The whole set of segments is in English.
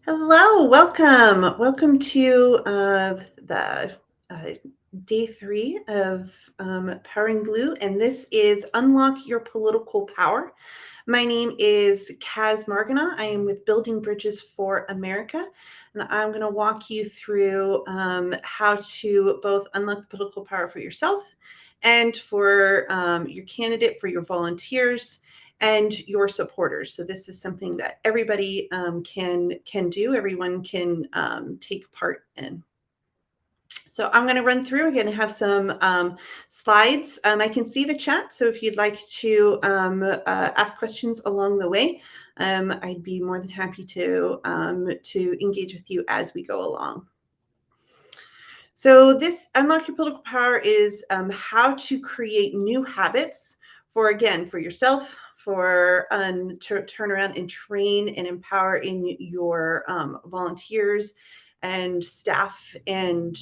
Hello, welcome. Welcome to the uh, day three of Powering Blue, and this is Unlock Your Political Power. My name is Kaz Margana. I am with Building Bridges for America, and I'm going to walk you through how to both unlock the political power for yourself and for your candidate, for your volunteers, and your supporters. So this is something that everybody can do. Everyone can take part in. So I'm going to run through again and have some slides. I can see the chat, so if you'd like to ask questions along the way, I'd be more than happy to engage with you as we go along. So this Unlock Your Political Power is how to create new habits for yourself, for to turn around and train and empower in your volunteers and staff and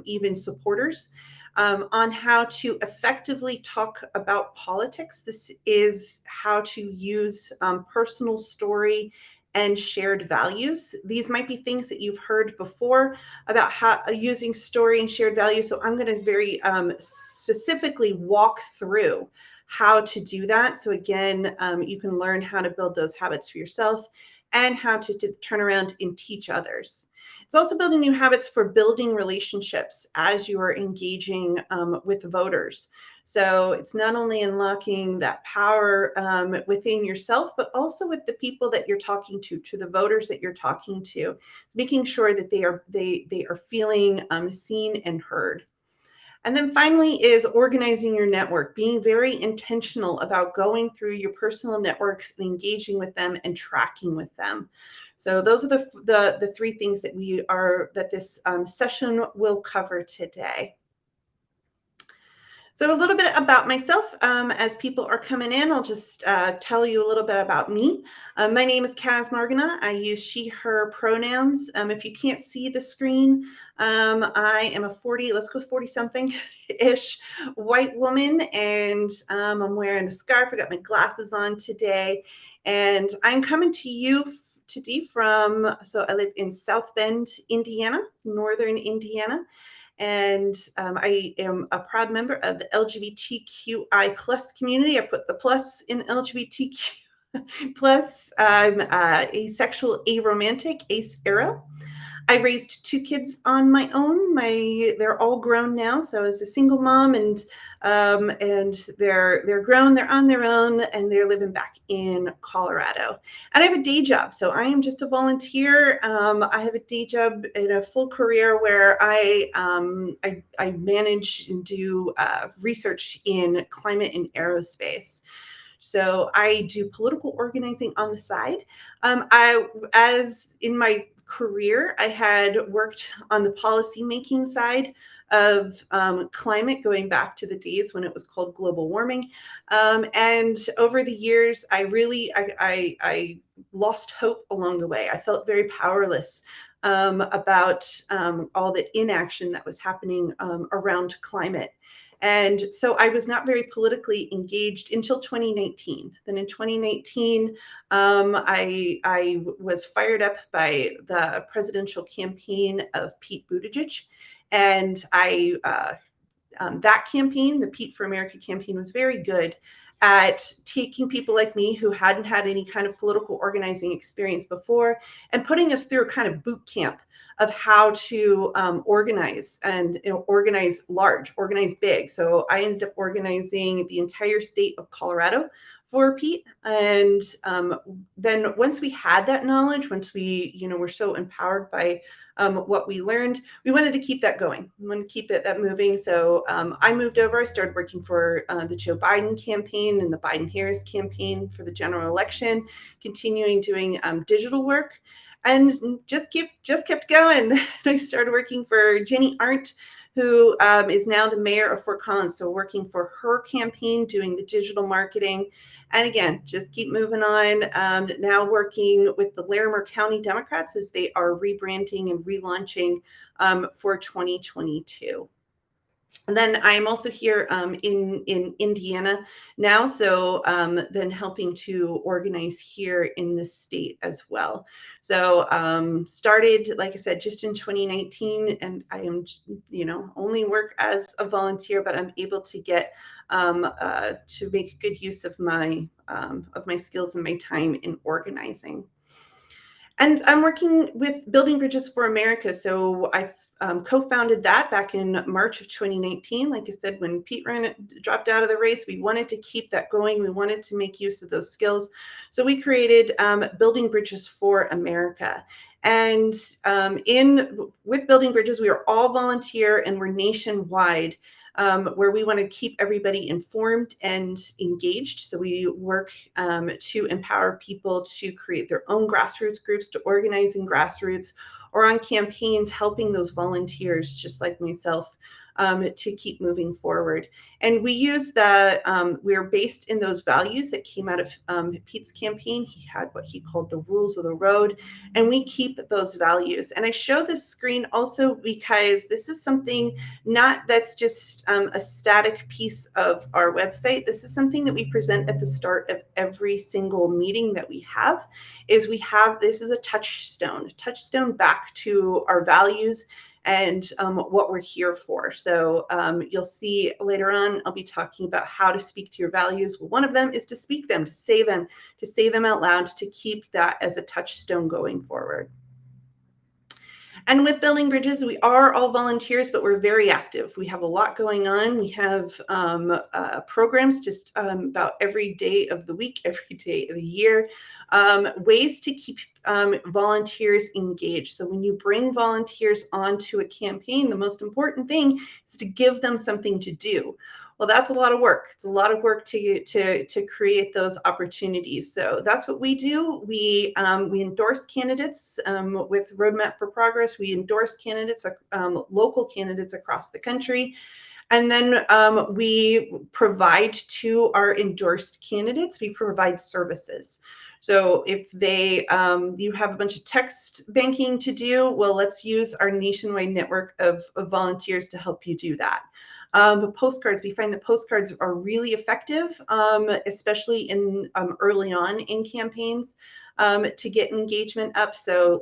even supporters on how to effectively talk about politics. This is how to use personal story and shared values. These might be things that you've heard before about how using story and shared values. So I'm going to very specifically walk through how to do that. So again, you can learn how to build those habits for yourself and how to turn around and teach others. It's also building new habits for building relationships as you are engaging with voters. So it's not only unlocking that power within yourself, but also with the people that you're talking to the voters that you're talking to, making sure that they are feeling seen and heard. And then finally is organizing your network, being very intentional about going through your personal networks and engaging with them and tracking with them. So those are the three things that this session will cover today. So a little bit about myself. As people are coming in, I'll just tell you a little bit about me. My name is Kaz Margana. I use she, her pronouns. If you can't see the screen, I am a 40 something ish white woman, and I'm wearing a scarf. I got my glasses on today, and I'm coming to you today so I live in South Bend, Indiana, northern Indiana. And I am a proud member of the LGBTQI plus community. I put the plus in LGBTQ plus. I'm asexual, aromantic, ace arrow. I raised two kids on my own. They're all grown now, so as a single mom, and they're grown. They're on their own, and they're living back in Colorado. And I have a day job, so I am just a volunteer. I have a day job in a full career where I manage and do research in climate and aerospace. So I do political organizing on the side. As in my career, I had worked on the policy making side of climate, going back to the days when it was called global warming. And over the years, I lost hope along the way. I felt very powerless about all the inaction that was happening around climate. And so I was not very politically engaged until 2019. Then in 2019, I was fired up by the presidential campaign of Pete Buttigieg. And that campaign, the Pete for America campaign, was very good at taking people like me who hadn't had any kind of political organizing experience before and putting us through a kind of boot camp of how to organize and organize large, organize big. So I ended up organizing the entire state of Colorado for Pete. And then once we had that knowledge, once we were so empowered by what we learned, we wanted to keep that going. We wanted to keep that moving. So I moved over. I started working for the Joe Biden campaign and the Biden-Harris campaign for the general election, continuing doing digital work, and just kept going. I started working for Jenny Arndt, who is now the mayor of Fort Collins. So working for her campaign, doing the digital marketing. And again, just keep moving on. Now working with the Larimer County Democrats as they are rebranding and relaunching for 2022. And then I'm also here in Indiana now, so then helping to organize here in the state as well. So started, like I said, just in 2019, and I am, only work as a volunteer, but I'm able to get to make good use of my skills and my time in organizing. And I'm working with Building Bridges for America. So I co-founded that back in March of 2019. Like I said, when Pete dropped out of the race, we wanted to keep that going. We wanted to make use of those skills. So we created Building Bridges for America. And with Building Bridges, we are all volunteer and we're nationwide. Where we want to keep everybody informed and engaged. So we work to empower people to create their own grassroots groups, to organize in grassroots, or on campaigns, helping those volunteers, just like myself, to keep moving forward. And we use we're based in those values that came out of Pete's campaign. He had what he called the rules of the road, and we keep those values. And I show this screen also because this is something not that's just a static piece of our website. This is something that we present at the start of every single meeting that we have. This is a touchstone back to our values and what we're here for. So you'll see later on, I'll be talking about how to speak to your values. Well, one of them is to speak them, to say them out loud, to keep that as a touchstone going forward. And with Building Bridges, we are all volunteers, but we're very active. We have a lot going on. We have programs just about every day of the week, every day of the year, ways to keep volunteers engaged. So when you bring volunteers onto a campaign, the most important thing is to give them something to do. Well, that's a lot of work. It's a lot of work to create those opportunities. So that's what we do. We endorse candidates with Roadmap for Progress. We endorse candidates, local candidates across the country. And then we provide to our endorsed candidates, we provide services. So if you have a bunch of text banking to do, well, let's use our nationwide network of volunteers to help you do that. Postcards, we find that postcards are really effective, especially in early on in campaigns, to get engagement up. So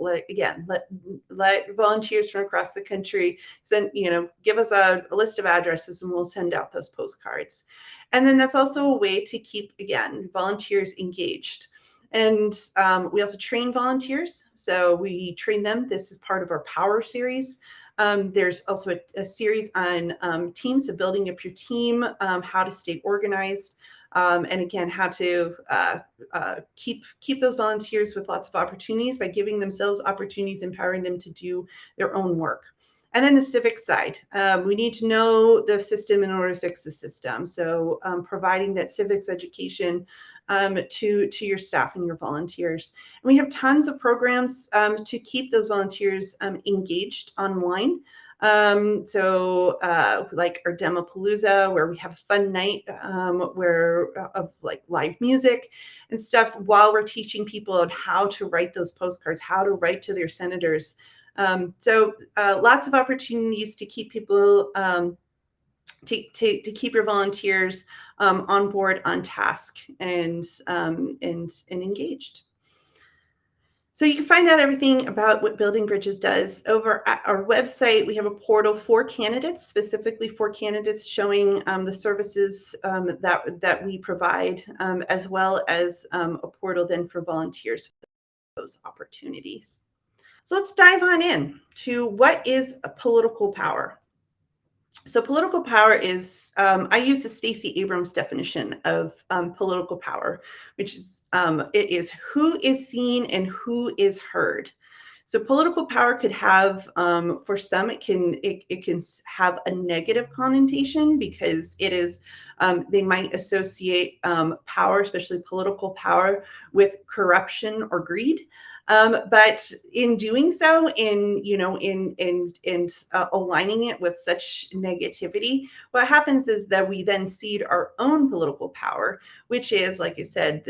let volunteers from across the country give us a list of addresses and we'll send out those postcards. And then that's also a way to keep, again, volunteers engaged. And we also train volunteers. So we train them. This is part of our Power series. There's also a series on teams, so building up your team, how to stay organized, and again, how to keep those volunteers with lots of opportunities by giving themselves opportunities, empowering them to do their own work. And then the civic side, we need to know the system in order to fix the system. So providing that civics education to your staff and your volunteers. And we have tons of programs to keep those volunteers engaged online. Like our Demopalooza, where we have a fun night of like live music and stuff while we're teaching people on how to write those postcards, how to write to their senators. Lots of opportunities to keep people to keep your volunteers on board, on task, and engaged. So you can find out everything about what Building Bridges does over at our website. We have a portal for candidates, specifically for candidates, showing the services that we provide, as well as a portal then for volunteers with those opportunities. So let's dive on in to what is a political power. So political power is, I use the Stacey Abrams definition of political power, which is, it is who is seen and who is heard. So political power could have, for some, it can have a negative connotation because it is They might associate power, especially political power, with corruption or greed. But in doing so, in aligning it with such negativity, what happens is that we then cede our own political power, which is, like I said,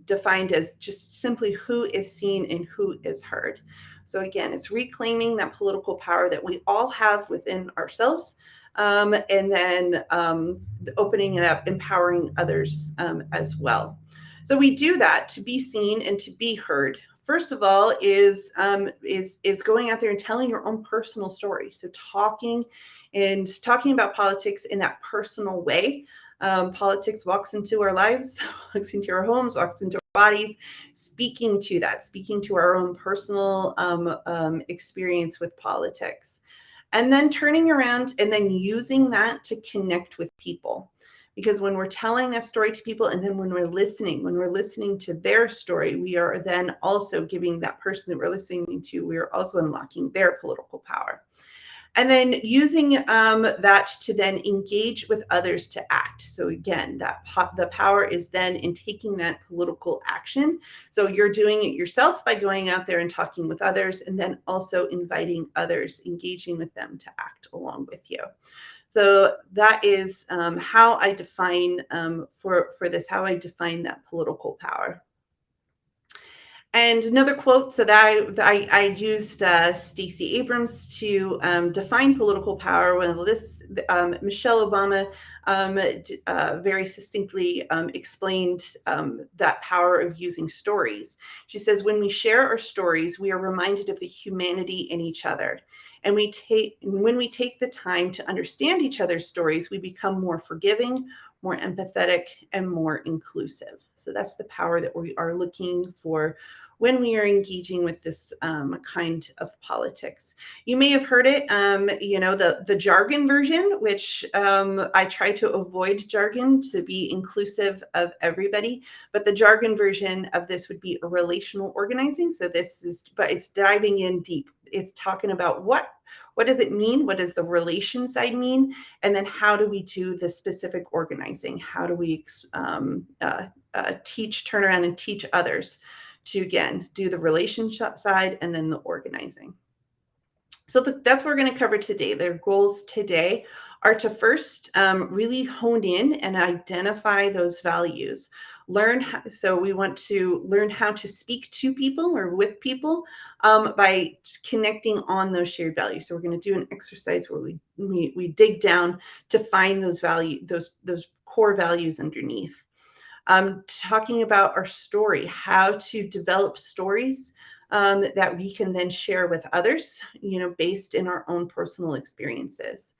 defined as just simply who is seen and who is heard. So again, it's reclaiming that political power that we all have within ourselves, and then opening it up, empowering others as well. So we do that to be seen and to be heard. First of all, is going out there and telling your own personal story. So talking about politics in that personal way. Politics walks into our lives, walks into our homes, walks into our bodies. Speaking to our own personal experience with politics, and then turning around and then using that to connect with people. Because when we're telling that story to people, and then when we're listening to their story, we are then also giving that person that we're listening to, we are also unlocking their political power. And then using that to then engage with others to act. So again, the power is then in taking that political action. So you're doing it yourself by going out there and talking with others, and then also inviting others, engaging with them to act along with you. So that is how I define how I define that political power. And another quote, so that I used Stacey Abrams to define political power when Michelle Obama very succinctly explained that power of using stories. She says, when we share our stories, we are reminded of the humanity in each other. And when we take the time to understand each other's stories, we become more forgiving, more empathetic, and more inclusive. So that's the power that we are looking for when we are engaging with this kind of politics. You may have heard it, the jargon version, which I try to avoid jargon to be inclusive of everybody. But the jargon version of this would be a relational organizing. So but it's diving in deep. It's talking about what does it mean? What does the relation side mean? And then how do we do the specific organizing? How do we turn around and teach others to, again, do the relationship side and then the organizing. So that's what we're going to cover today. Their goals today are to first really hone in and identify those values. So we want to learn how to speak to people or with people by connecting on those shared values. So we're going to do an exercise where we dig down to find those those core values underneath. Talking about our story, how to develop stories that we can then share with others, based in our own personal experiences.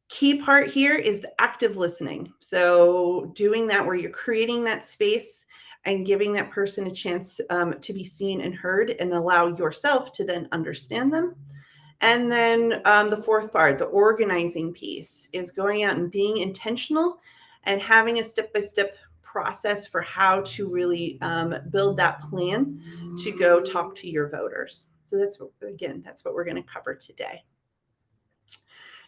Key part here is the active listening. So doing that where you're creating that space and giving that person a chance to be seen and heard, and allow yourself to then understand them. And then the fourth part, the organizing piece, is going out and being intentional and having a step-by-step process for how to really build that plan to go talk to your voters. So that's what we're going to cover today.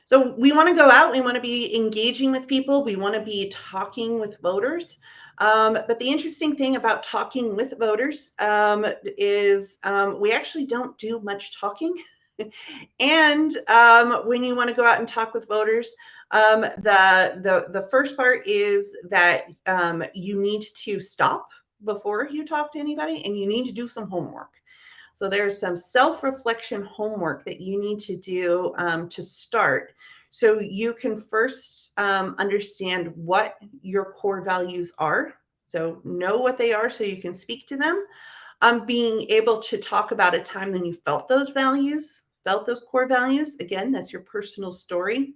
So we want to go out, we want to be engaging with people, we want to be talking with voters. But the interesting thing about talking with voters is we actually don't do much talking. And when you want to go out and talk with voters, the first part is that you need to stop before you talk to anybody, and you need to do some homework. So there's some self-reflection homework that you need to do to start. So you can first understand what your core values are. So know what they are so you can speak to them. Being able to talk about a time when you felt those core values. Again, that's your personal story.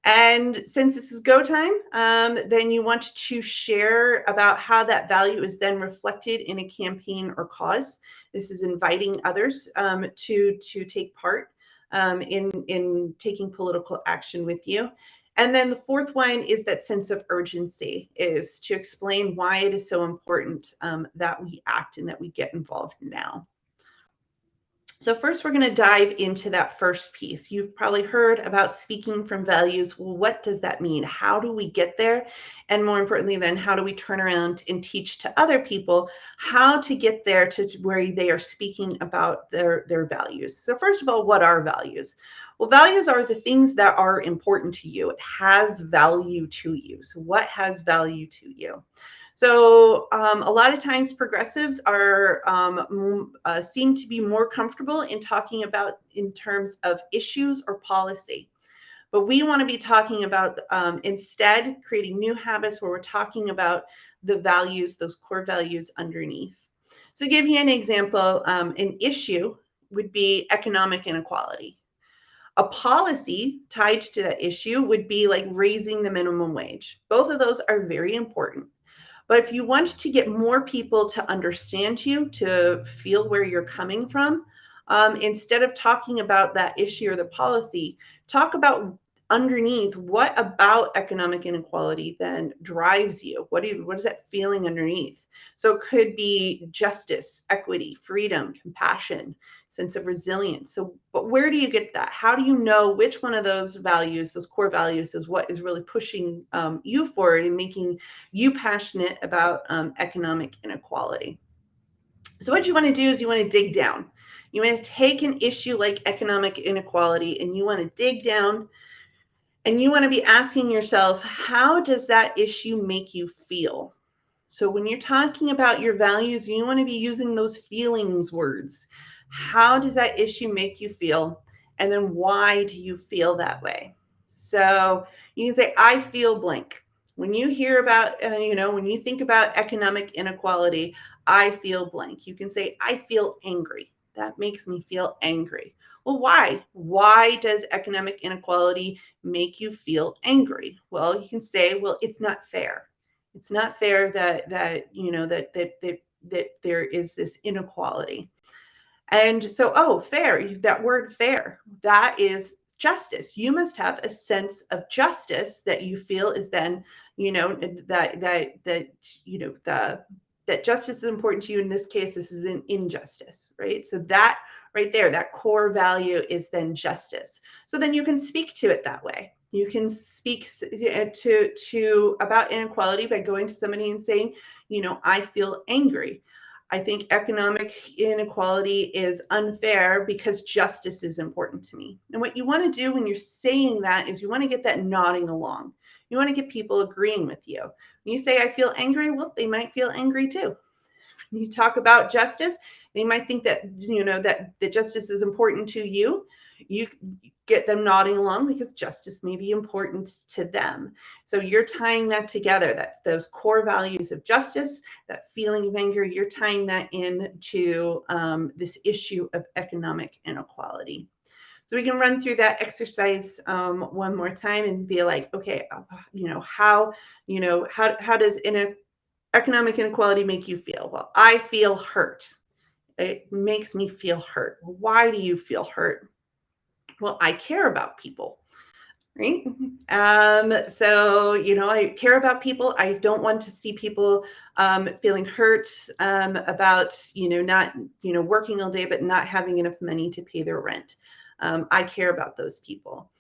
And since this is go time, then you want to share about how that value is then reflected in a campaign or cause. This is inviting others to take part in taking political action with you. And then the fourth one is that sense of urgency, is to explain why it is so important that we act and that we get involved now. So first, we're going to dive into that first piece. You've probably heard about speaking from values. Well, what does that mean? How do we get there? And more importantly, then, how do we turn around and teach to other people how to get there to where they are speaking about their values? So first of all, what are values? Well, values are the things that are important to you. It has value to you. So what has value to you? So a lot of times progressives are seem to be more comfortable in talking about in terms of issues or policy. But we want to be talking about instead creating new habits where we're talking about the values, those core values underneath. So, to give you an example, an issue would be economic inequality. A policy tied to that issue would be like raising the minimum wage. Both of those are very important. But if you want to get more people to understand you, to feel where you're coming from, instead of talking about that issue or the policy, talk about underneath what about economic inequality then drives you. What is that feeling underneath? So it could be justice, equity, freedom, compassion, sense of resilience. So, but where do you get that? How do you know which one of those values, those core values, is what is really pushing you forward and making you passionate about economic inequality? So what you want to do is you want to dig down. You want to take an issue like economic inequality and you want to dig down and you want to be asking yourself, how does that issue make you feel? So when you're talking about your values, you want to be using those feelings words. How does that issue make you feel? And then why do you feel that way? So you can say, I feel blank. When you hear about, when you think about economic inequality, I feel blank. You can say, I feel angry. That makes me feel angry. Well, why? Why does economic inequality make you feel angry? Well, you can say, well, it's not fair. It's not fair that there is this inequality. And so, oh, fair, that word fair, that is justice. You must have a sense of justice that you feel is then, that justice is important to you. In this case, this is an injustice, right? So that right there, that core value is then justice. So then you can speak to it that way. You can speak to about inequality by going to somebody and saying, I feel angry. I think economic inequality is unfair because justice is important to me. And what you want to do when you're saying that is you want to get that nodding along. You want to get people agreeing with you. When you say, I feel angry, well, they might feel angry too. When you talk about justice, they might think that, that justice is important to you. You get them nodding along because justice may be important to them. So you're tying that together. That's those core values of justice, that feeling of anger, you're tying that into this issue of economic inequality. So we can run through that exercise one more time and be like, okay, how does economic inequality make you feel? Well, I feel hurt. It makes me feel hurt. Why do you feel hurt? Well, I care about people, right? So, I care about people. I don't want to see people feeling hurt about, not, working all day, but not having enough money to pay their rent. I care about those people.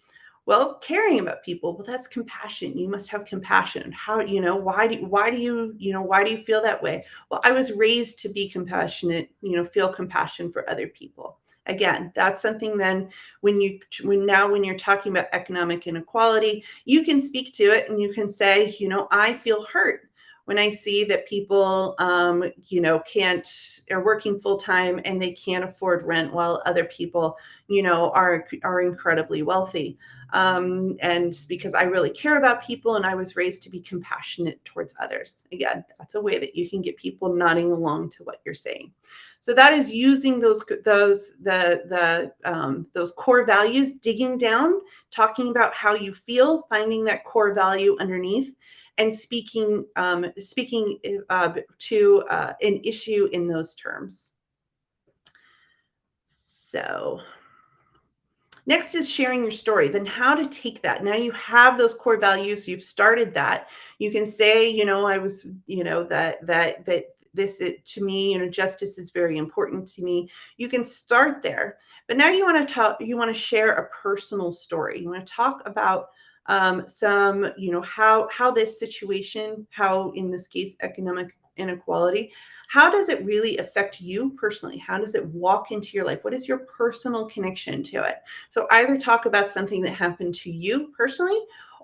Well, caring about people, well, that's compassion. You must have compassion. How, why do you feel that way? Well, I was raised to be compassionate, feel compassion for other people. Again, that's something then when you're talking about economic inequality, you can speak to it and you can say, I feel hurt when I see that people, are working full time and they can't afford rent while other people, are incredibly wealthy. And because I really care about people and I was raised to be compassionate towards others. Again, that's a way that you can get people nodding along to what you're saying. So that is using those core values, digging down, talking about how you feel, finding that core value underneath, and speaking to an issue in those terms. So next is sharing your story. Then how to take that. Now you have those core values. You've started that. You can say, I was, that to me, justice is very important to me. You can start there, but now you want to share a personal story. You want to talk about some, how this situation, how in this case economic inequality, how does it really affect you personally? How does it walk into your life? What is your personal connection to it? So either talk about something that happened to you personally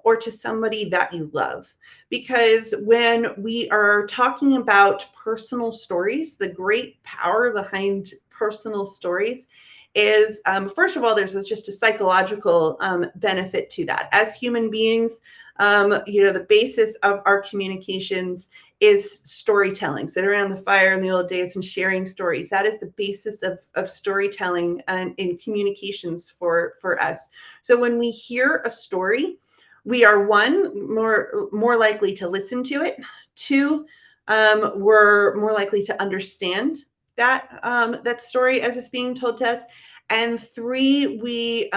or to somebody that you love. Because when we are talking about personal stories, the great power behind personal stories is, first of all, there's just a psychological benefit to that. As human beings, the basis of our communications is storytelling. Sitting around the fire in the old days and sharing stories. That is the basis of storytelling and in communications for us. So when we hear a story, we are more likely to listen to it. Two, we're more likely to understand that story as it's being told to us. And three, we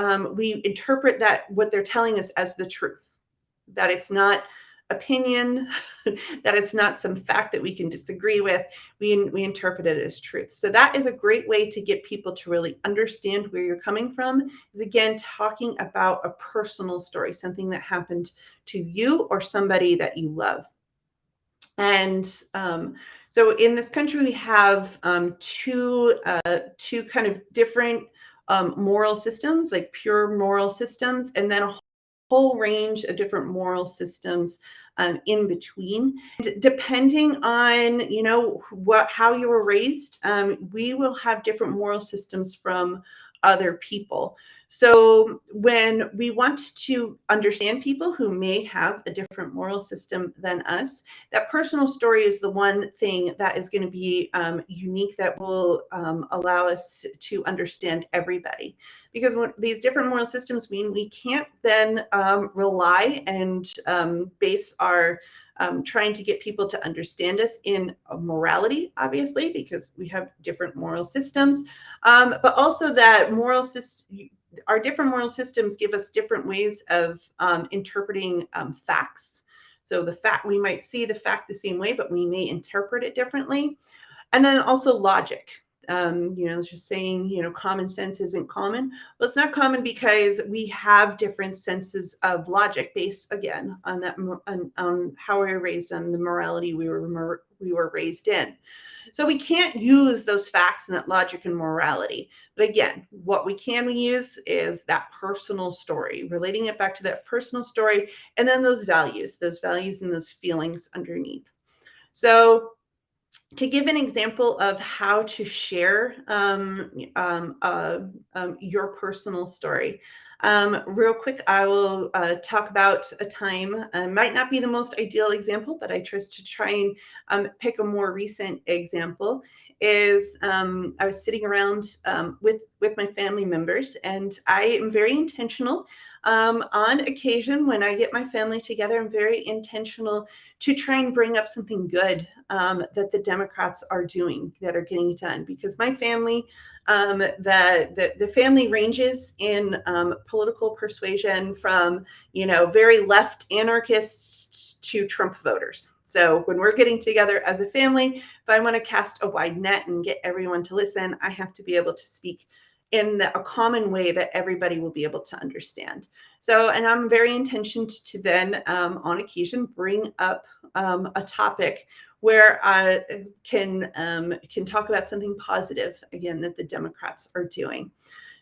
interpret that what they're telling us as the truth, that it's not opinion, that it's not some fact that we can disagree with. We interpret it as truth. So that is a great way to get people to really understand where you're coming from, is again talking about a personal story, something that happened to you or somebody that you love. And so in this country, we have two kind of different moral systems, like pure moral systems, and then a whole range of different moral systems in between. Depending on how you were raised, we will have different moral systems from other people. So when we want to understand people who may have a different moral system than us, that personal story is the one thing that is going to be unique, that will allow us to understand everybody. Because when these different moral systems mean we can't then rely and base our trying to get people to understand us in morality, obviously, because we have different moral systems, but also that our different moral systems give us different ways of interpreting facts. So we might see the fact the same way, but we may interpret it differently. And then also logic. It's just saying, common sense isn't common. Well, it's not common because we have different senses of logic based, again, on how we were raised, on the morality we were raised in. So we can't use those facts and that logic and morality. But again, what we can use is that personal story, relating it back to that personal story, and then those values and those feelings underneath. So to give an example of how to share your personal story, real quick, I will talk about a time. Might not be the most ideal example, but I try and pick a more recent example. Is I was sitting around with my family members, and I am very intentional. On occasion, when I get my family together, I'm very intentional to try and bring up something good that the Democrats are doing, that are getting done. Because my family, the family ranges in political persuasion from very left anarchists to Trump voters. So when we're getting together as a family, if I want to cast a wide net and get everyone to listen, I have to be able to speak in a common way that everybody will be able to understand. So, and I'm very intentioned to then, on occasion, bring up a topic where I can talk about something positive, again, that the Democrats are doing.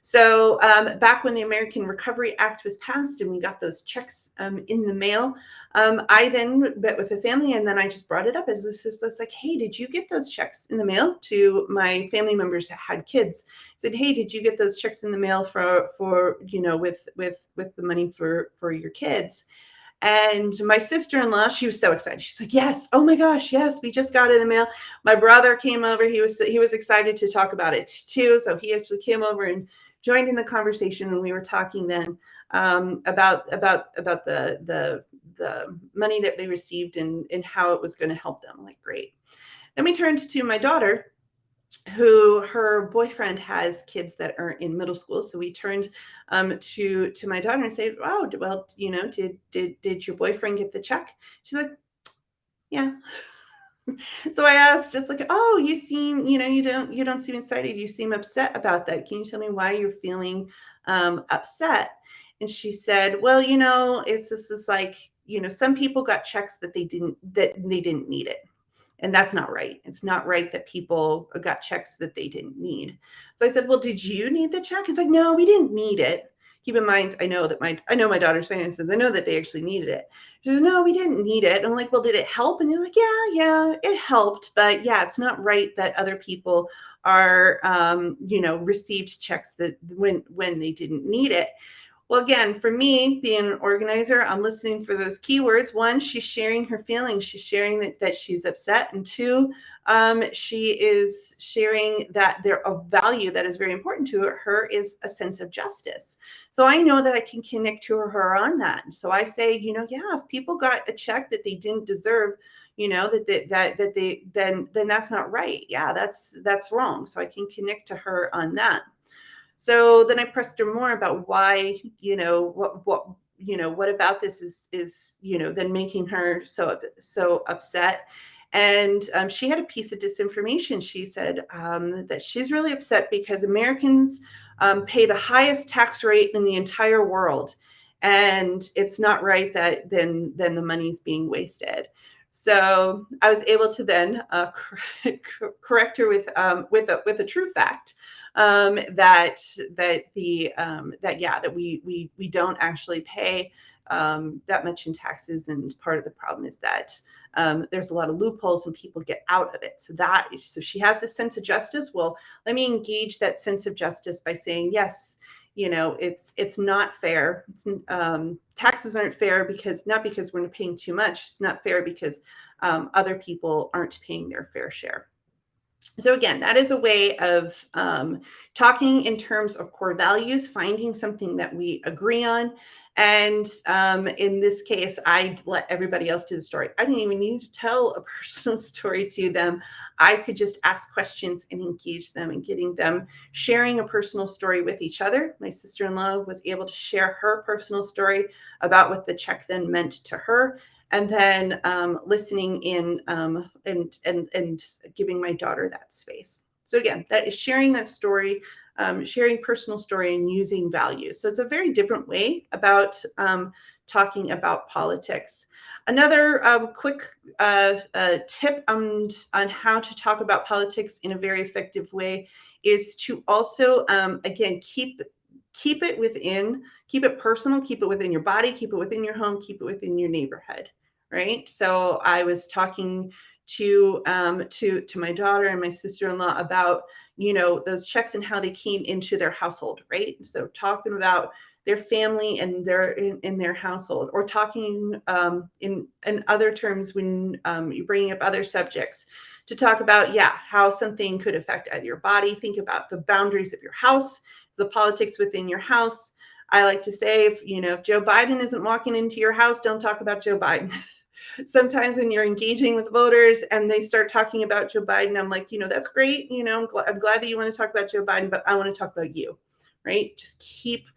So back when the American Recovery Act was passed and we got those checks in the mail, I then met with a family, and then I just brought it up as this is like, hey, did you get those checks in the mail? To my family members that had kids, I said, hey, did you get those checks in the mail for with the money for your kids? And my sister-in-law, she was so excited. She's like, yes, oh my gosh, yes, we just got it in the mail. My brother came over. He was excited to talk about it too. So he actually came over and joined in the conversation, and we were talking then about the money that they received and how it was going to help them. I'm like, great. Then we turned to my daughter, who her boyfriend has kids that are in middle school. So we turned to my daughter and said, oh, well, did your boyfriend get the check? She's like, yeah. So I asked just like, oh, you seem, you don't seem excited. You seem upset about that. Can you tell me why you're feeling upset? And she said, well, it's just this like, some people got checks that they didn't need it. And that's not right. It's not right that people got checks that they didn't need. So I said, well, did you need the check? It's like, no, we didn't need it. Keep in mind, I know my daughter's finances. I know that they actually needed it. She said, no, we didn't need it. And I'm like, well, did it help? And you're like, yeah, it helped. But yeah, it's not right that other people are, received checks that when they didn't need it. Well, again, for me, being an organizer, I'm listening for those keywords. One, she's sharing her feelings. She's sharing that she's upset. And two, she is sharing that there a value that is very important to her is a sense of justice. So I know that I can connect to her on that. So I say, yeah, if people got a check that they didn't deserve, that they then that's not right. Yeah, that's wrong. So I can connect to her on that. So then I pressed her more about why, what about this is then making her so upset. And she had a piece of disinformation. She said that she's really upset because Americans pay the highest tax rate in the entire world, and it's not right that then the money's being wasted. So I was able to then correct her with a true fact, that we don't actually pay that much in taxes, and part of the problem is that there's a lot of loopholes and people get out of it. So she has this sense of justice. Well, let me engage that sense of justice by saying, yes, it's not fair. Taxes aren't fair not because we're paying too much. It's not fair because other people aren't paying their fair share. So again, that is a way of talking in terms of core values, finding something that we agree on. And in this case, I let everybody else do the story. I didn't even need to tell a personal story to them. I could just ask questions and engage them and getting them sharing a personal story with each other. My sister-in-law was able to share her personal story about what the check then meant to her, and then listening in and giving my daughter that space. So again, that is sharing that story, sharing personal story, and using values. So it's a very different way about talking about politics. Another quick tip on how to talk about politics in a very effective way is to also, again, keep it personal, keep it within your body, keep it within your home, keep it within your neighborhood. Right. So I was talking to my daughter and my sister-in-law about, those checks and how they came into their household. Right. So talking about their family and in their household, or talking in other terms when you're bringing up other subjects, to talk about, how something could affect either your body. Think about the boundaries of your house, the politics within your house. I like to say, if Joe Biden isn't walking into your house, don't talk about Joe Biden. Sometimes when you're engaging with voters and they start talking about Joe Biden, I'm like, that's great. I'm glad that you want to talk about Joe Biden, but I want to talk about you, right? Just keep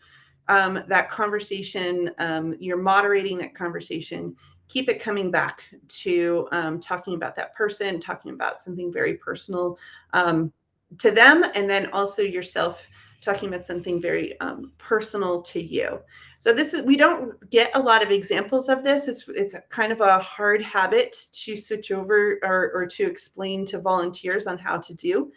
that conversation. You're moderating that conversation. Keep it coming back to talking about that person, talking about something very personal to them, and then also yourself talking about something very personal to you. So we don't get a lot of examples of this. It's kind of a hard habit to switch over or to explain to volunteers on how to do,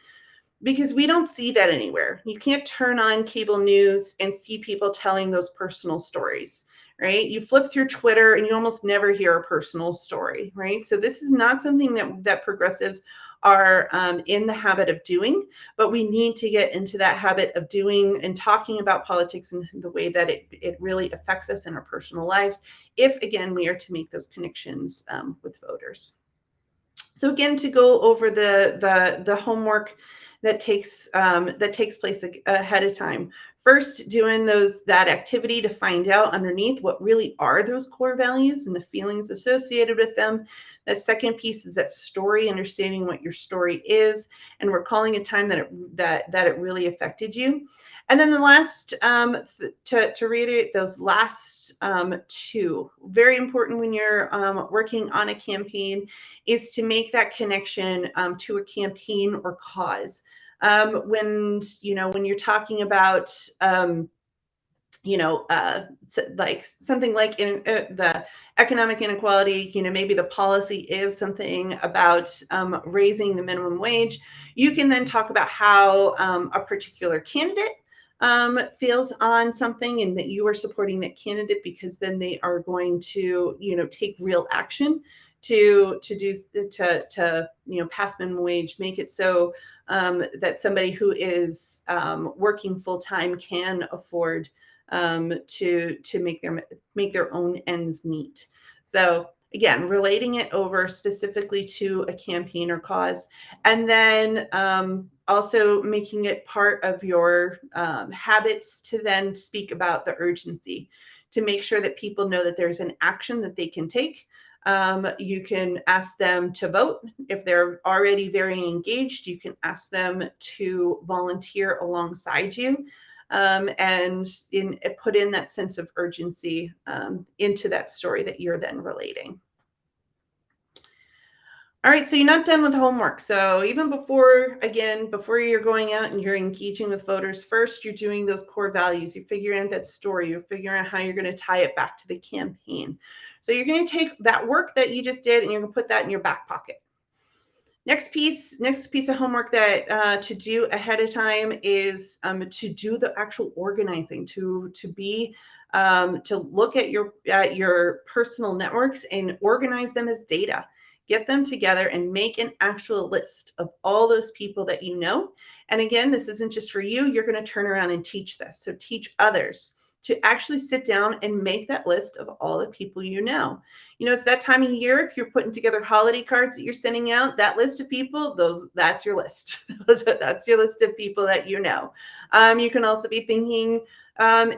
because we don't see that anywhere. You can't turn on cable news and see people telling those personal stories, right? You flip through Twitter and you almost never hear a personal story, right? So this is not something that progressives are in the habit of doing, but we need to get into that habit of doing and talking about politics in the way that it really affects us in our personal lives, if, again, we are to make those connections with voters. So again, to go over the homework that takes place ahead of time. first doing that activity to find out underneath what really are those core values and the feelings associated with them. That second piece is that story, understanding what your story is and recalling a time that it really affected you. And then the last, to reiterate, those last two, very important when you're working on a campaign, is to make that connection to a campaign or cause. When you're talking about like something like in the economic inequality, maybe the policy is something about raising the minimum wage. You can then talk about how a particular candidate feels on something, and that you are supporting that candidate because then they are going to take real action to pass minimum wage, make it so that somebody who is working full time can afford to make their own ends meet. So again, relating it over specifically to a campaign or cause, and then also making it part of your habits to then speak about the urgency, to make sure that people know that there's an action that they can take. You can ask them to vote. If they're already very engaged, you can ask them to volunteer alongside you, and put in that sense of urgency into that story that you're then relating. All right, so you're not done with homework. So even before you're going out and you're engaging with voters, first you're doing those core values. You're figuring out that story. You're figuring out how you're going to tie it back to the campaign. So you're going to take that work that you just did and you're going to put that in your back pocket. Next piece of homework that to do ahead of time is to do the actual organizing, to look at your personal networks and organize them as data. Get them together and make an actual list of all those people that you know. And again, this isn't just for you. You're going to turn around and teach this. So teach others to actually sit down and make that list of all the people you know. It's that time of year. If you're putting together holiday cards that you're sending out, that list of people, that's your list. That's your list of people that you know. You can also be thinking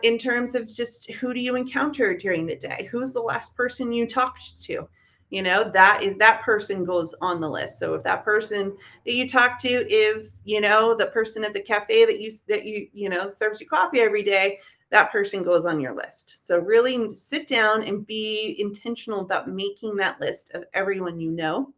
in terms of just who do you encounter during the day? Who's the last person you talked to? That person goes on the list. So if that person that you talk to is, the person at the cafe that you serves you coffee every day, that person goes on your list. So really sit down and be intentional about making that list of everyone you know,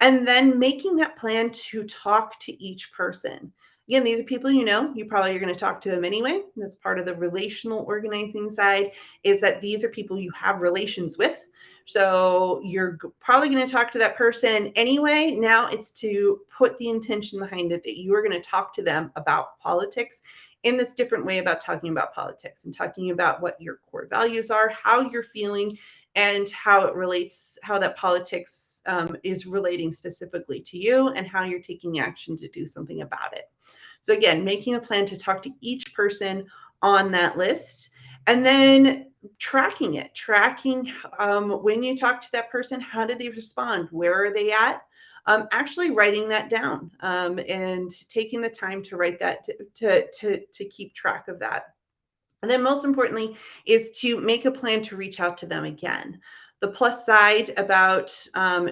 and then making that plan to talk to each person. Again, these are people you know. You probably are going to talk to them anyway. That's part of the relational organizing side, is that these are people you have relations with. So you're probably going to talk to that person anyway. Now it's to put the intention behind it that you are going to talk to them about politics in this different way, about talking about politics and talking about what your core values are, how you're feeling, and how it relates, how that politics is relating specifically to you, and how you're taking action to do something about it. So again, making a plan to talk to each person on that list, and then tracking when you talk to that person, how did they respond? Where are they at? Actually writing that down and taking the time to write that, to keep track of that. And then most importantly is to make a plan to reach out to them again. The plus side about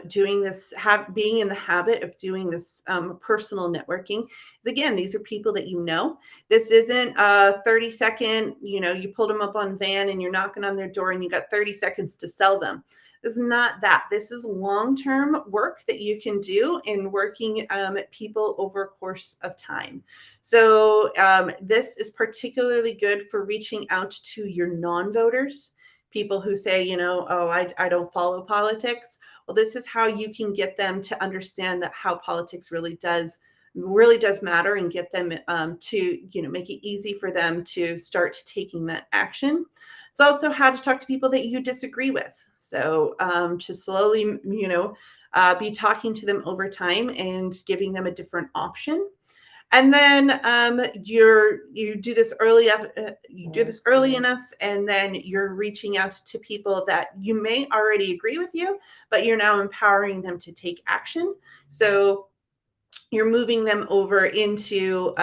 doing this, being in the habit of doing this personal networking is, again, these are people that you know. This isn't a 30-second, you pulled them up on van and you're knocking on their door and you got 30 seconds to sell them. This is not that. This is long-term work that you can do in working at people over a course of time. So this is particularly good for reaching out to your non-voters, people who say, oh, I don't follow politics. Well, this is how you can get them to understand that how politics really does matter, and get them to, make it easy for them to start taking that action. It's also how to talk to people that you disagree with. So to slowly, be talking to them over time and giving them a different option. And then you do this early enough, and then you're reaching out to people that you may already agree with you, but you're now empowering them to take action. So you're moving them over into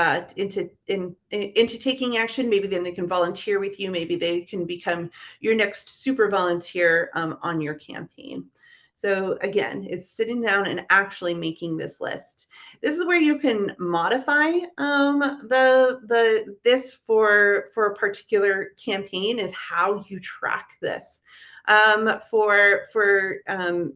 taking action. Maybe then they can volunteer with you. Maybe they can become your next super volunteer on your campaign. So again, it's sitting down and actually making this list. This is where you can modify this for a particular campaign, is how you track this.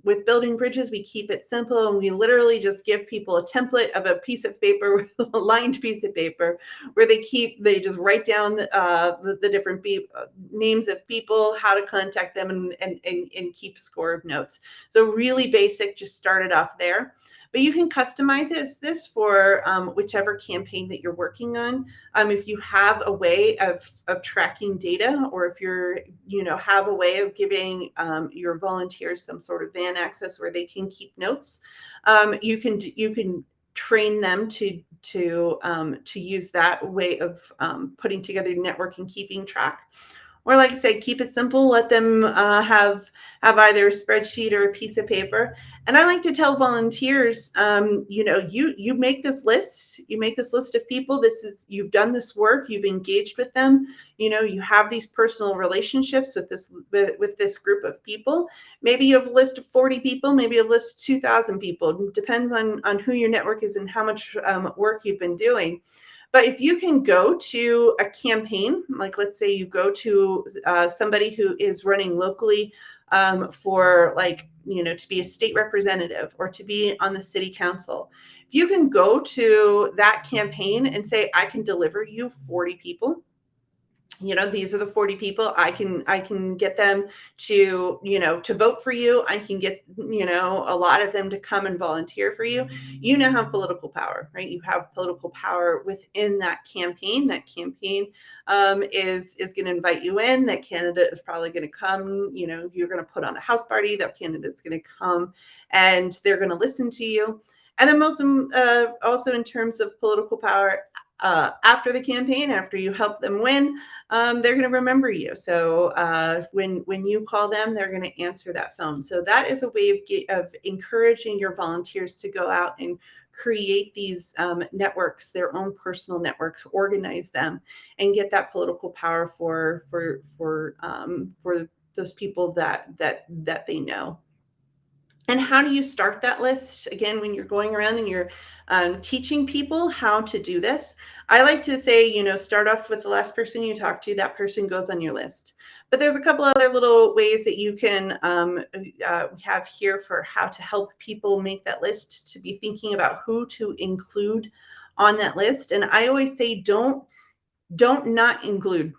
With building bridges, we keep it simple, and we literally just give people a template of a piece of paper, a lined piece of paper, where they just write down the different names of people, how to contact them, and keep score of notes. So really basic, just start it off there. But you can customize this for whichever campaign that you're working on. If you have a way of tracking data, or if have a way of giving your volunteers some sort of van access where they can keep notes, you can train them to use that way of putting together network and keeping track. Or like I said, keep it simple. Let them have either a spreadsheet or a piece of paper. And I like to tell volunteers, you make this list. You make this list of people. You've done this work. You've engaged with them. You have these personal relationships with this group of people. Maybe you have a list of 40 people. Maybe a list of 2,000 people. It depends on who your network is and how much work you've been doing. But if you can go to a campaign, like let's say you go to somebody who is running locally for to be a state representative or to be on the city council, if you can go to that campaign and say, I can deliver you 40 people, these are the 40 people. I can get them to vote for you. I can get a lot of them to come and volunteer for you. You now have political power, right? You have political power within that campaign. That campaign is going to invite you in. That candidate is probably going to come. You're going to put on a house party. That candidate is going to come, and they're going to listen to you. And then also in terms of political power, after the campaign, after you help them win, they're going to remember you. So when you call them, they're going to answer that phone. So that is a way of encouraging your volunteers to go out and create these networks, their own personal networks, organize them, and get that political power for those people that they know. And how do you start that list? Again, when you're going around and you're teaching people how to do this, I like to say, start off with the last person you talk to. That person goes on your list. But there's a couple other little ways that you can have here for how to help people make that list, to be thinking about who to include on that list. And I always say, don't not include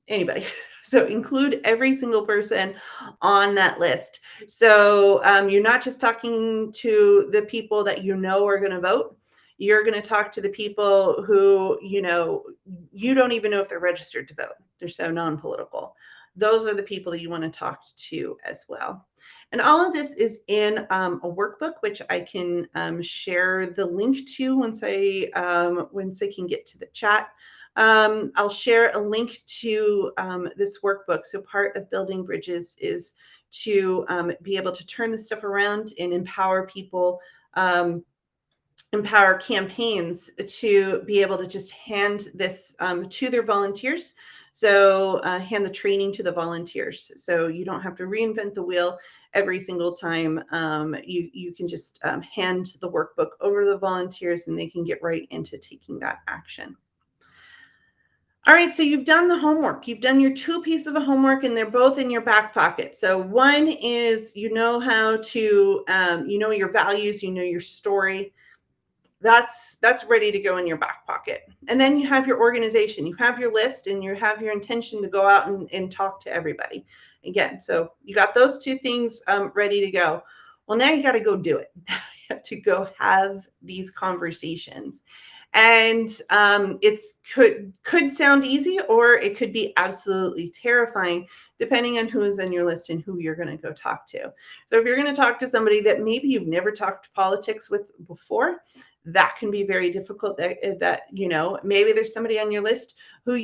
anybody. So include every single person on that list. So you're not just talking to the people that are going to vote. You're going to talk to the people who, you don't even know if they're registered to vote. They're so non-political. Those are the people that you want to talk to as well. And all of this is in a workbook, which I can share the link to once I can get to the chat. I'll share a link to this workbook. So part of building bridges is to be able to turn this stuff around and empower people, empower campaigns to be able to just hand this to their volunteers. So hand the training to the volunteers. So you don't have to reinvent the wheel every single time. You can just hand the workbook over to the volunteers, and they can get right into taking that action. All right, so you've done the homework. You've done your 2 pieces of homework, and they're both in your back pocket. So one is how to, your values, your story. That's ready to go in your back pocket. And then you have your organization. You have your list, and you have your intention to go out and talk to everybody. Again, so you got those 2 things ready to go. Well, now you got to go do it. You have to go have these conversations. And it's could sound easy, or it could be absolutely terrifying, depending on who is on your list and who you're going to go talk to. So if you're going to talk to somebody that maybe you've never talked politics with before, that can be very difficult. That maybe there's somebody on your list who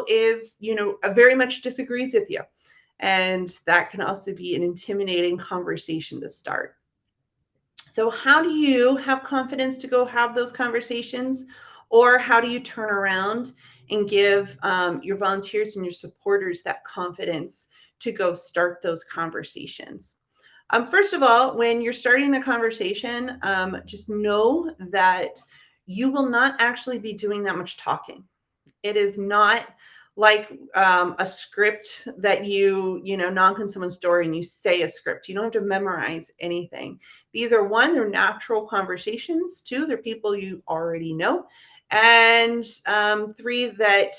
is very much disagrees with you, and that can also be an intimidating conversation to start. So how do you have confidence to go have those conversations? Or how do you turn around and give your volunteers and your supporters that confidence to go start those conversations? First of all, when you're starting the conversation, just know that you will not actually be doing that much talking. It is not like a script that you knock on someone's door and you say a script. You don't have to memorize anything. These are one, they're natural conversations. Two, they're people you already know. And three, that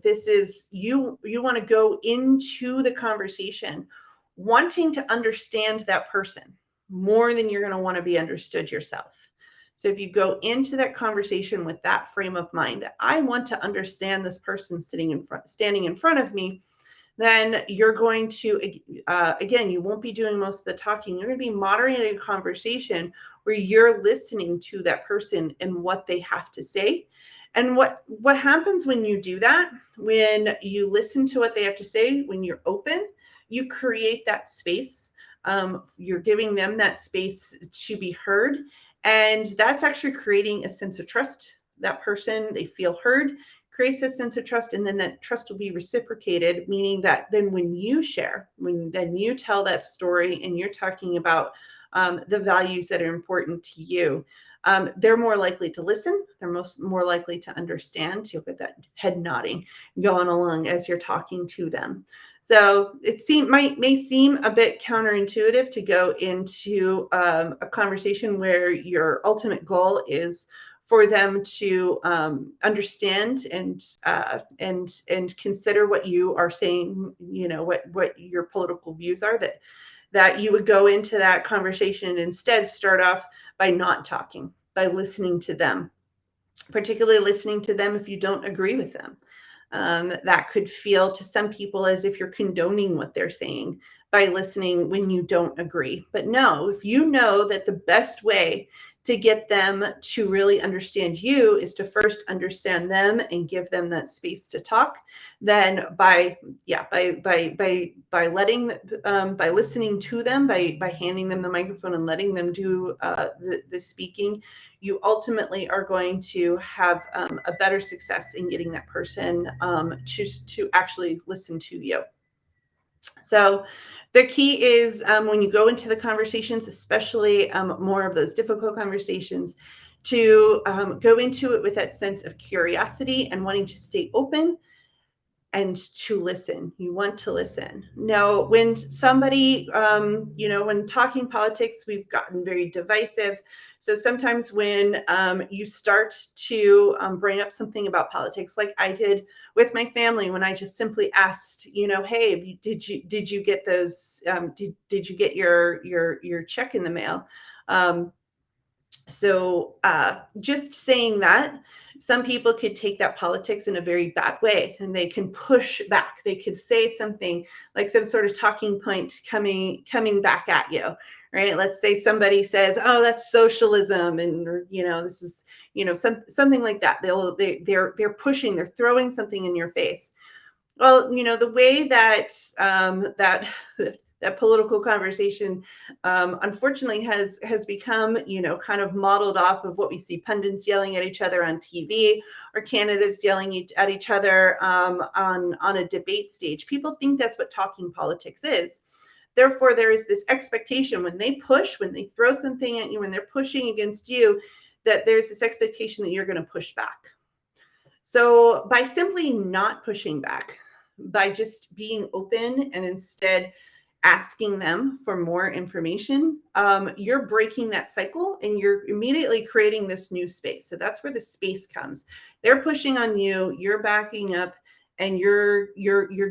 this is you want to go into the conversation wanting to understand that person more than you're going to want to be understood yourself. So if you go into that conversation with that frame of mind, that I want to understand this person standing in front of me, then you're going to, again, you won't be doing most of the talking. You're going to be moderating a conversation where you're listening to that person and what they have to say. And what happens when you do that, when you listen to what they have to say, when you're open, you create that space. You're giving them that space to be heard. And that's actually creating a sense of trust. That person, they feel heard, creates a sense of trust, and then that trust will be reciprocated, meaning that then when you share, when then you tell that story and you're talking about the values that are important to you, they're more likely to listen. They're more likely to understand. You'll get that head nodding going along as you're talking to them. So it may seem a bit counterintuitive to go into a conversation where your ultimate goal is for them to understand and consider what you are saying. What your political views are. That you would go into that conversation and instead start off by not talking, by listening to them, particularly listening to them if you don't agree with them. That could feel to some people as if you're condoning what they're saying by listening when you don't agree. But no, if you know that the best way to get them to really understand you is to first understand them and give them that space to talk, then by letting by listening to them, by handing them the microphone and letting them do the speaking, you ultimately are going to have a better success in getting that person to actually listen to you. So the key is when you go into the conversations, especially more of those difficult conversations, to go into it with that sense of curiosity and wanting to stay open and to listen. You want to listen. Now, when somebody, when talking politics, we've gotten very divisive. So sometimes when you start to bring up something about politics, like I did with my family, when I just simply asked, hey, did you get those? Did you get your check in the mail? So just saying that, some people could take that politics in a very bad way and they can push back. They could say something like some sort of talking point coming back at you, right? Let's say somebody says, "Oh, that's socialism," and this is something like that. They're pushing, they're throwing something in your face. Well, the way that that political conversation, unfortunately, has become, kind of modeled off of what we see pundits yelling at each other on TV or candidates yelling at each other on a debate stage. People think that's what talking politics is. Therefore, there is this expectation when they push, when they throw something at you, when they're pushing against you, that there's this expectation that you're going to push back. So by simply not pushing back, by just being open and instead asking them for more information, you're breaking that cycle and you're immediately creating this new space. So that's where the space comes. They're pushing on you, you're backing up, and you're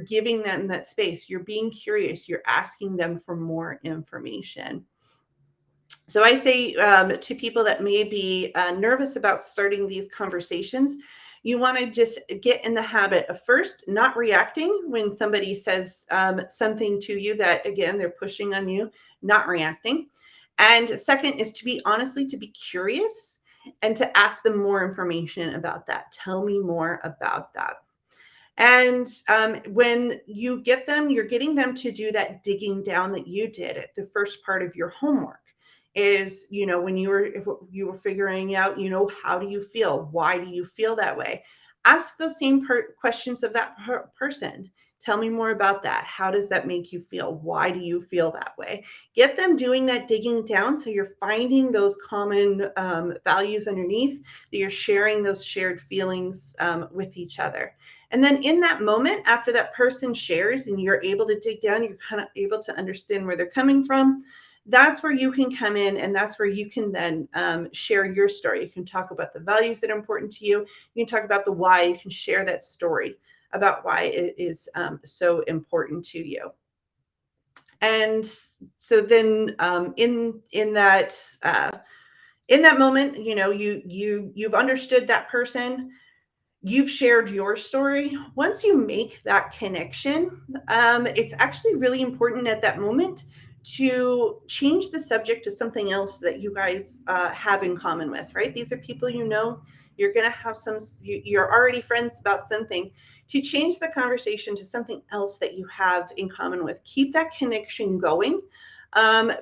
giving them that space. You're being curious. You're asking them for more information. So I say to people that may be nervous about starting these conversations, you want to just get in the habit of first not reacting when somebody says something to you that, again, they're pushing on you, not reacting. And second is to be curious and to ask them more information about that. Tell me more about that. And when you get them, you're getting them to do that digging down that you did at the first part of your homework. is, when you were figuring out, how do you feel? Why do you feel that way? Ask those same questions of that person. Tell me more about that. How does that make you feel? Why do you feel that way? Get them doing that digging down, so you're finding those common values underneath, that you're sharing those shared feelings with each other. And then in that moment, after that person shares and you're able to dig down, you're kind of able to understand where they're coming from. That's where you can come in, and that's where you can then share your story. You can talk about the values that are important to you. You can talk about the why. You can share that story about why it is so important to you. And so then in that moment, you've understood that person. You've shared your story. Once you make that connection, it's actually really important at that moment to change the subject to something else that you guys have in common with, right? These are people you're going to have you're already friends about something. To change the conversation to something else that you have in common with. Keep that connection going.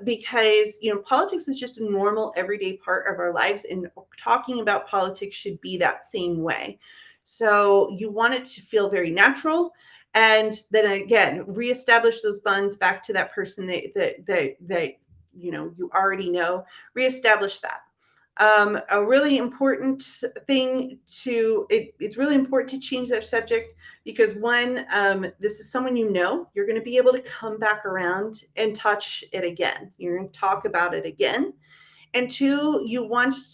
Because politics is just a normal everyday part of our lives, and talking about politics should be that same way. So you want it to feel very natural, and then again, reestablish those bonds back to that person that you already know. Reestablish that. A really important thing it's really important to change that subject, because when this is someone you're going to be able to come back around and touch it again. You're going to talk about it again. And two,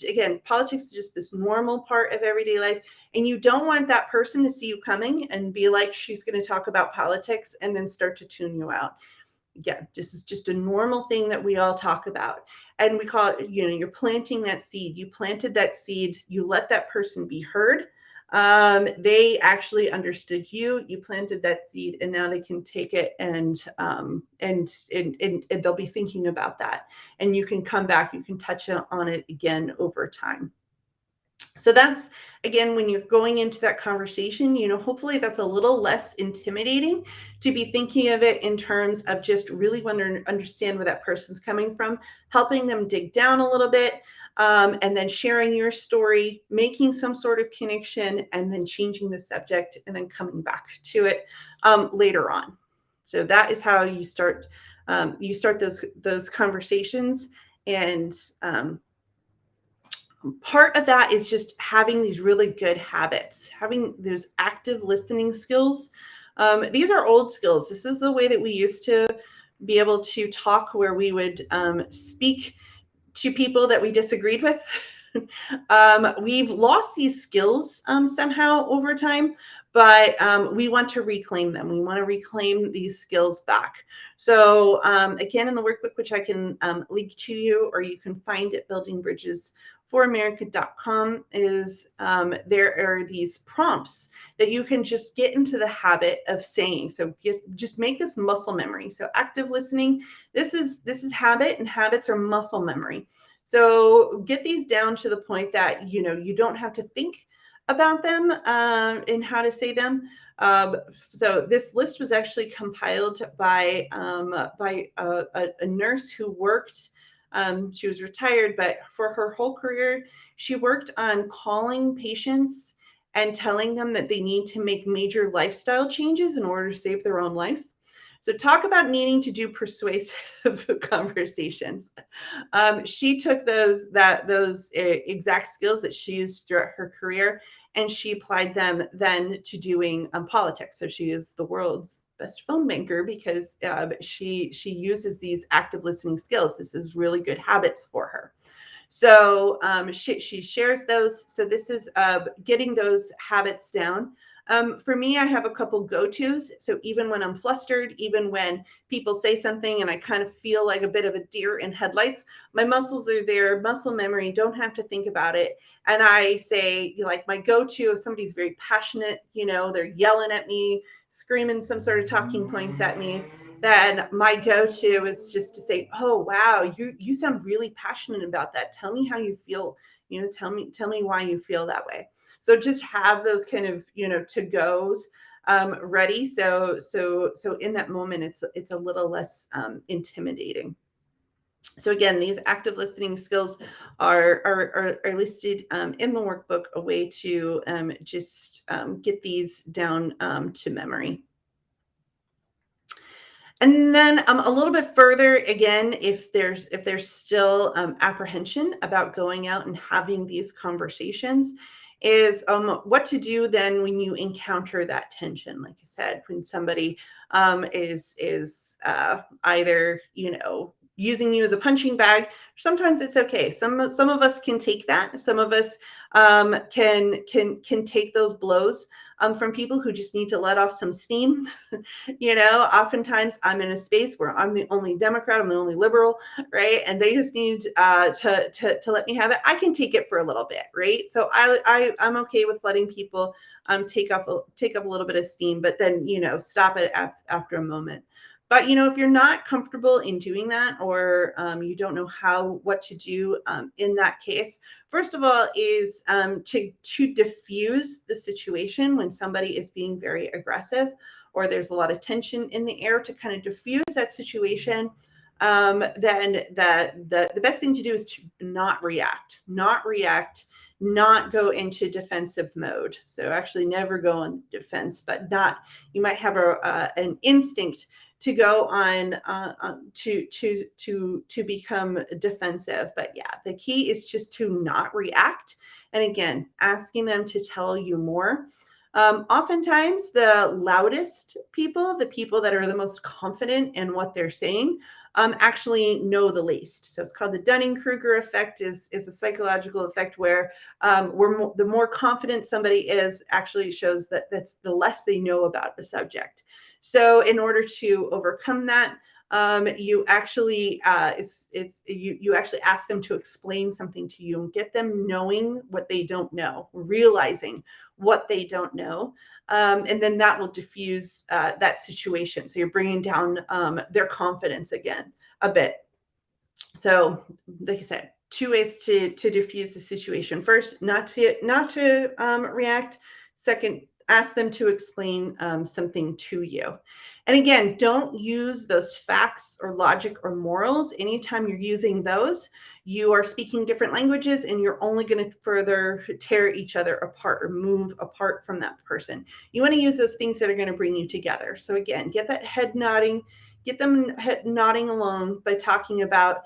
again, politics is just this normal part of everyday life. And you don't want that person to see you coming and be like, she's going to talk about politics, and then start to tune you out. Yeah, this is just a normal thing that we all talk about. And we call it, you're planting that seed. You planted that seed. You let that person be heard. They actually understood you. You planted that seed, and now they can take it and they'll be thinking about that. And you can come back. You can touch on it again over time. So that's, again, when you're going into that conversation, hopefully that's a little less intimidating to be thinking of it in terms of just really want to understand where that person's coming from, helping them dig down a little bit, and then sharing your story, making some sort of connection, and then changing the subject, and then coming back to it later on. So that is how you start those conversations. And part of that is just having these really good habits, having those active listening skills. These are old skills. This is the way that we used to be able to talk, where we would speak to people that we disagreed with. We've lost these skills somehow over time, but we want to reclaim them. We want to reclaim these skills back. So again, in the workbook, which I can link to you, or you can find at buildingbridgesforamerica.com, is there are these prompts that you can just get into the habit of saying. So just make this muscle memory. So active listening, this is habit, and habits are muscle memory. So get these down to the point that you don't have to think about them and how to say them. So this list was actually compiled by a nurse who worked. She was retired, but for her whole career, she worked on calling patients and telling them that they need to make major lifestyle changes in order to save their own life. So talk about needing to do persuasive conversations. She took those exact skills that she used throughout her career, and she applied them then to doing politics. So she is the world's best phone banker, because she uses these active listening skills. This is really good habits for her. So she shares those. So this is getting those habits down. For me, I have a couple go-tos. So even when I'm flustered, even when people say something and I kind of feel like a bit of a deer in headlights, my muscles are there, muscle memory, don't have to think about it. And I say, like, my go-to, if somebody's very passionate, they're yelling at me, screaming some sort of talking points at me, then my go-to is just to say, oh, wow, you sound really passionate about that. Tell me how you feel. Tell me why you feel that way. So just have those kind of, to-goes ready. So in that moment, it's a little less intimidating. So again, these active listening skills are listed in the workbook, a way to just get these down to memory. And then a little bit further, again, if there's still apprehension about going out and having these conversations, is what to do then when you encounter that tension. Like I said, when somebody is either using you as a punching bag. Sometimes it's okay. Some of us can take that. Some of us can take those blows from people who just need to let off some steam. Oftentimes I'm in a space where I'm the only Democrat, I'm the only liberal, right? And they just need to let me have it. I can take it for a little bit, right? So I'm okay with letting people take up a little bit of steam, but then stop it after a moment. But if you're not comfortable in doing that, or you don't know what to do in that case, first of all is to diffuse the situation when somebody is being very aggressive or there's a lot of tension in the air. To kind of diffuse that situation, then the best thing to do is to not react, not go into defensive mode. So actually never go on defense, but you might have an instinct to go on to become defensive. But yeah, the key is just to not react. And again, asking them to tell you more. Oftentimes the loudest people, the people that are the most confident in what they're saying, actually know the least. So it's called the Dunning-Kruger effect. Is a psychological effect where the more confident somebody is, actually shows that that's the less they know about the subject. So in order to overcome that, you actually you actually ask them to explain something to you and get them knowing what they don't know, realizing what they don't know, and then that will diffuse that situation. So you're bringing down their confidence again a bit. So, like I said, two ways to diffuse the situation. First, not to react. Second, ask them to explain something to you. And again, don't use those facts or logic or morals. Anytime you're using those, you are speaking different languages, and you're only going to further tear each other apart or move apart from that person. You want to use those things that are going to bring you together. So again, get them head nodding along by talking about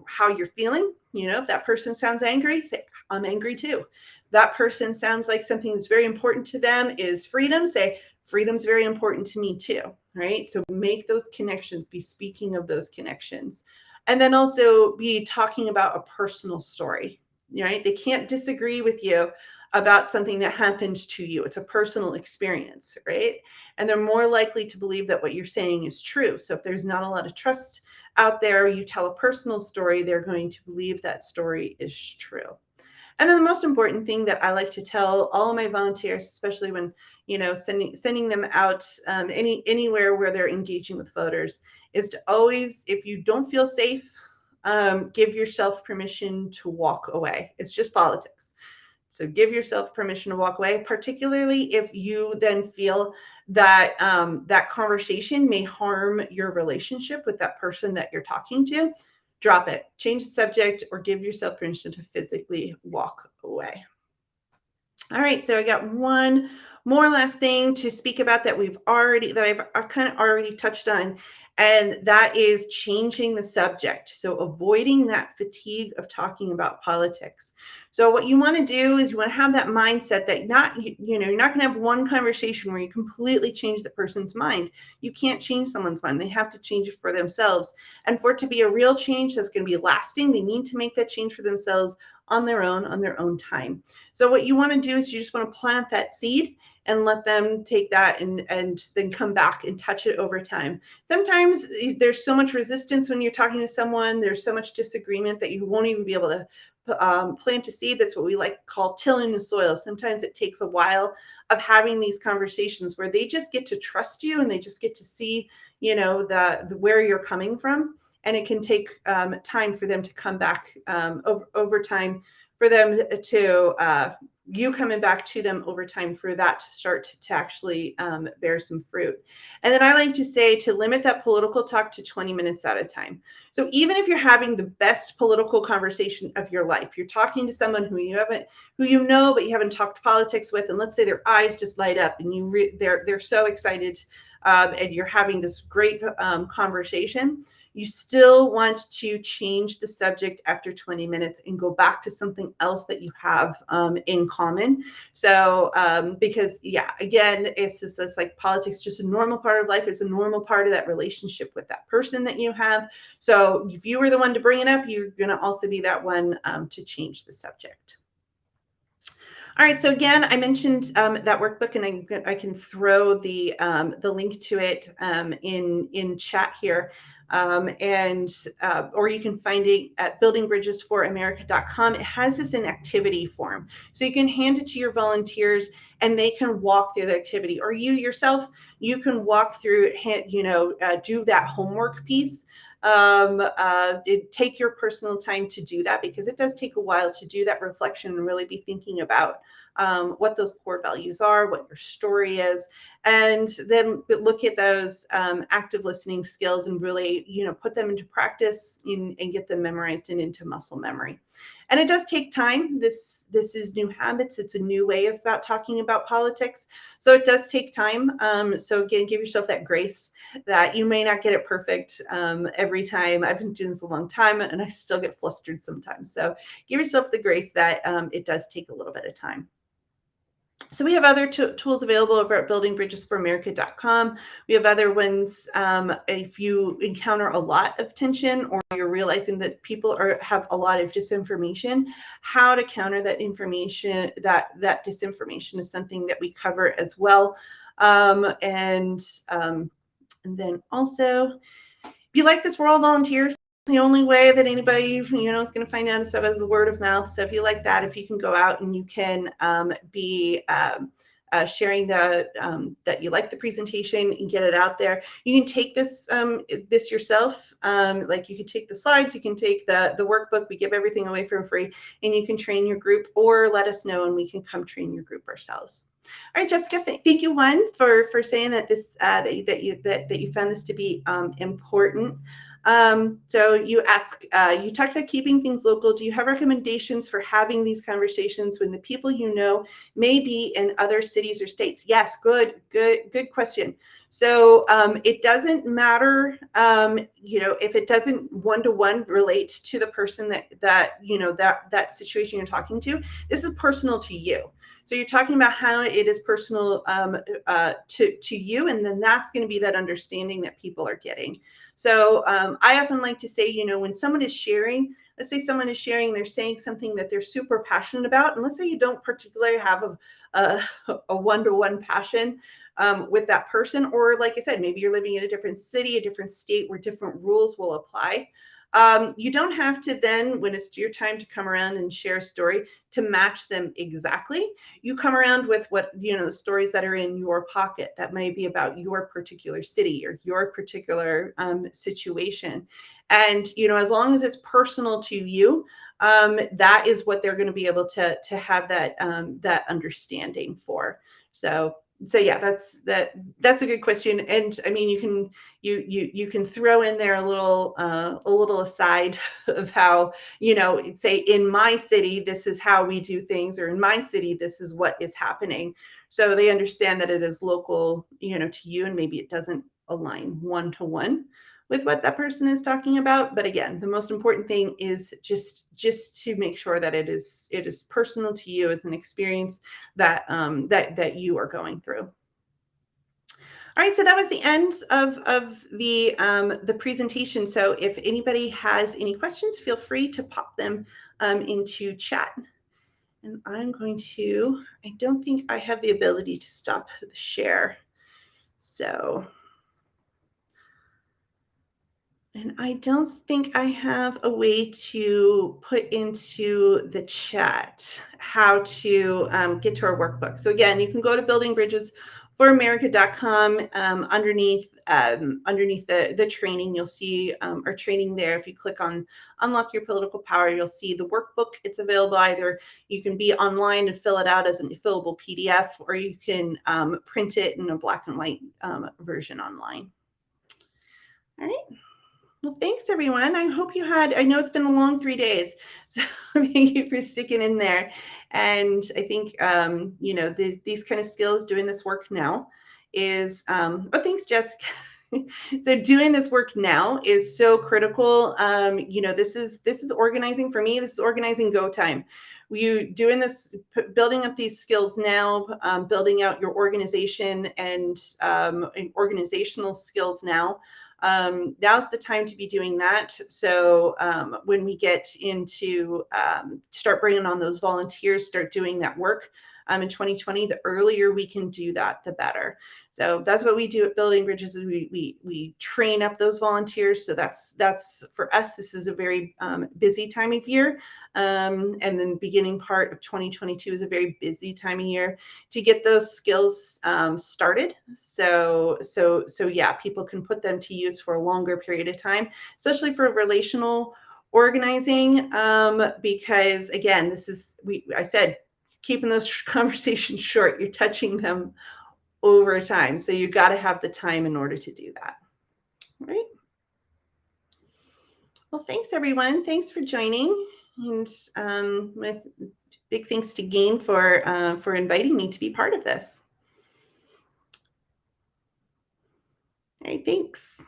how you're feeling. If that person sounds angry, say, I'm angry too. That person sounds like something that's very important to them is freedom. Say, freedom's very important to me too, right? So make those connections, be speaking of those connections. And then also be talking about a personal story, right? They can't disagree with you about something that happened to you. It's a personal experience, right? And they're more likely to believe that what you're saying is true. So if there's not a lot of trust out there, you tell a personal story, they're going to believe that story is true. And then the most important thing that I like to tell all of my volunteers, especially when sending them out anywhere where they're engaging with voters, is to always, if you don't feel safe, give yourself permission to walk away. It's just politics. So give yourself permission to walk away, particularly if you then feel that that conversation may harm your relationship with that person that you're talking to. Drop it, change the subject, or give yourself permission to physically walk away. All right, so I got one more last thing to speak about that I've kind of already touched on, and that is changing the subject. So avoiding that fatigue of talking about politics. So what you want to do is you want to have that mindset that you're not going to have one conversation where you completely change the person's mind. You can't change someone's mind. They have to change it for themselves. And for it to be a real change that's going to be lasting, they need to make that change for themselves on their own time. So what you want to do is you just want to plant that seed and let them take that and then come back and touch it over time. Sometimes there's so much resistance when you're talking to someone, there's so much disagreement that you won't even be able to plant a seed. That's what we like to call tilling the soil. Sometimes it takes a while of having these conversations where they just get to trust you and they just get to see, the where you're coming from. And it can take time for them to come back over time, for them to you coming back to them over time for that to start to actually bear some fruit. And then I like to say to limit that political talk to 20 minutes at a time. So even if you're having the best political conversation of your life, you're talking to someone who you know, but you haven't talked politics with, and let's say their eyes just light up and they're so excited, and you're having this great conversation, you still want to change the subject after 20 minutes and go back to something else that you have in common. So, because yeah, again, it's just this like politics, just a normal part of life. It's a normal part of that relationship with that person that you have. So if you were the one to bring it up, you're going to also be that one to change the subject. All right, so again, I mentioned that workbook, and I can throw the link to it in chat here, or you can find it at buildingbridgesforamerica.com. It has this in activity form, so you can hand it to your volunteers, and they can walk through the activity, or you yourself, you can walk through, do that homework piece. Take your personal time to do that, because it does take a while to do that reflection and really be thinking about what those core values are, what your story is, and then look at those active listening skills and really, put them into practice and get them memorized and into muscle memory. And it does take time. This is new habits. It's a new way about talking about politics. So it does take time. So again, give yourself that grace that you may not get it perfect every time. I've been doing this a long time and I still get flustered sometimes. So give yourself the grace that it does take a little bit of time. So we have other tools available over at buildingbridgesforamerica.com. We have other ones if you encounter a lot of tension, or you're realizing that people have a lot of disinformation, how to counter that information, that disinformation is something that we cover as well. And then also, if you like this, we're all volunteers. The only way that anybody, is going to find out is as a word of mouth. So if you like that, if you can go out and you can be sharing that you like the presentation and get it out there. You can take this yourself. Like you can take the slides, you can take the workbook. We give everything away for free, and you can train your group, or let us know and we can come train your group ourselves. All right, Jessica, thank you, for saying that this that you found this to be important. So you you talked about keeping things local. Do you have recommendations for having these conversations when the people may be in other cities or states? Yes, good question. So it doesn't matter, if it doesn't one-to-one relate to the person that situation you're talking to. This is personal to you. So you're talking about how it is personal to you, and then that's going to be that understanding that people are getting. So I often like to say, when someone is sharing, let's say someone is sharing, they're saying something that they're super passionate about, and let's say you don't particularly have a one-to-one passion with that person, or like I said, maybe you're living in a different city, a different state where different rules will apply. You don't have to then, when it's your time to come around and share a story, to match them exactly. You come around with what, the stories that are in your pocket that may be about your particular city or your particular situation. And, as long as it's personal to you, that is what they're going to be able to have that understanding for. So yeah, that's a good question. And I mean, you can throw in there a little aside of how, say in my city, this is how we do things, or in my city, this is what is happening. So they understand that it is local, to you, and maybe it doesn't align one-to-one with what that person is talking about. But again, the most important thing is just to make sure that it is personal to you. It's an experience that you are going through. All right, so that was the end of the presentation. So if anybody has any questions, feel free to pop them into chat. And I don't think I have the ability to stop the share. So, and I don't think I have a way to put into the chat how to get to our workbook. So again, you can go to foramerica.com. Underneath the training, you'll see our training there. If you click on Unlock Your Political Power, you'll see the workbook. It's available either you can be online and fill it out as a fillable PDF, or you can print it in a black and white version online. All right. Well, thanks everyone. I hope I know it's been a long 3 days, so thank you for sticking in there. And I think, these kind of skills, doing this work now is, oh, thanks, Jessica. So doing this work now is so critical. This is organizing for me. This is organizing go time. You doing this, building up these skills now, building out your organization and organizational skills now. Now's the time to be doing that. So when we get into start bringing on those volunteers, start doing that work in 2020, the earlier we can do that, the better. So that's what we do at Building Bridges. Is we train up those volunteers. So that's for us. This is a very busy time of year, and then beginning part of 2022 is a very busy time of year to get those skills started. So yeah, people can put them to use for a longer period of time, especially for relational organizing, because again, I said, keeping those conversations short. You're touching them over time. So you got to have the time in order to do that. All right. Well, thanks everyone. Thanks for joining. And with big thanks to Gain for inviting me to be part of this. All right, thanks.